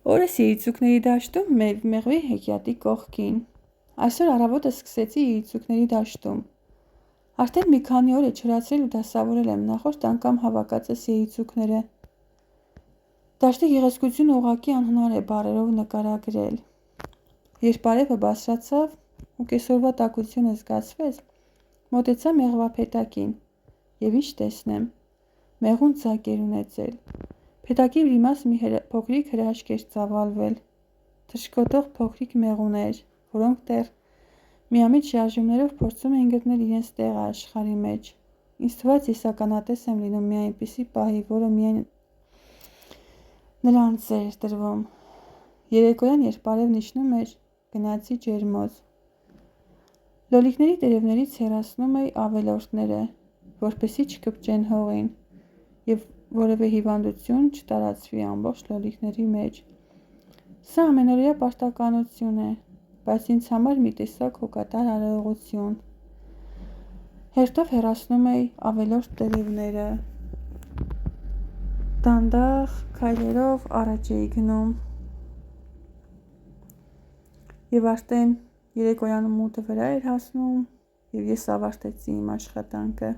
Օրս իրիցուկների դաշտում մեղվի հեքիաթի կողքին։ Այսօր առավոտը սկսեցի իրիցուկների դաշտում։ Արդեն մի քանի օր է չորացրել ու դասավորել եմ, նախորդ անգամ հավաքածս իրիցուկները։ Դաշտի գեղեցկությունը ուղղակի անհնար է բառերով նկարագրել։ Երբ արևը բարձրացավ ու կեսօրվա տաքությունը զգացվեց, մոտեցա մեղվափեթակին և ինչ տեսնեմ, մեղուն ձագ էր ունեցել։ Փեթակի վիմաց մի փոքրիկ հրաշք էր ծավալվել, թռչկոտող փոքրիկ մեղուներ, որոնք դեռ միամիտ շարժումներով փորձում էին գտնել իրենց տեղը աշխարհի մեջ։ Ինձ թվաց, ես ականատես եմ լինում մի այնպիսի պահի, որը միայն նրանց էր տրվում։ Երեկոյան, երբ արևն իջնում էր, գնացի ջերմոց։ Լոլիկների տերևներից հեռացնում էի ավելորդները, որպեսզի չկպչեն հողին և որևէ հիվանդություն չտարածվի ամբողջ լոլիկների մեջ։ Սա ամենօրյա պարտականություն է, բայց ինձ համար մի տեսակ հոգատար արարողություն։ Հերթով հեռացնում էի ավելորդ տերևները, դանդաղ քայլերով առաջ էի գնում և արդեն երեկոյանում մութը վրա էր հասնում և ես ավարտեցի իմ աշխատանքը։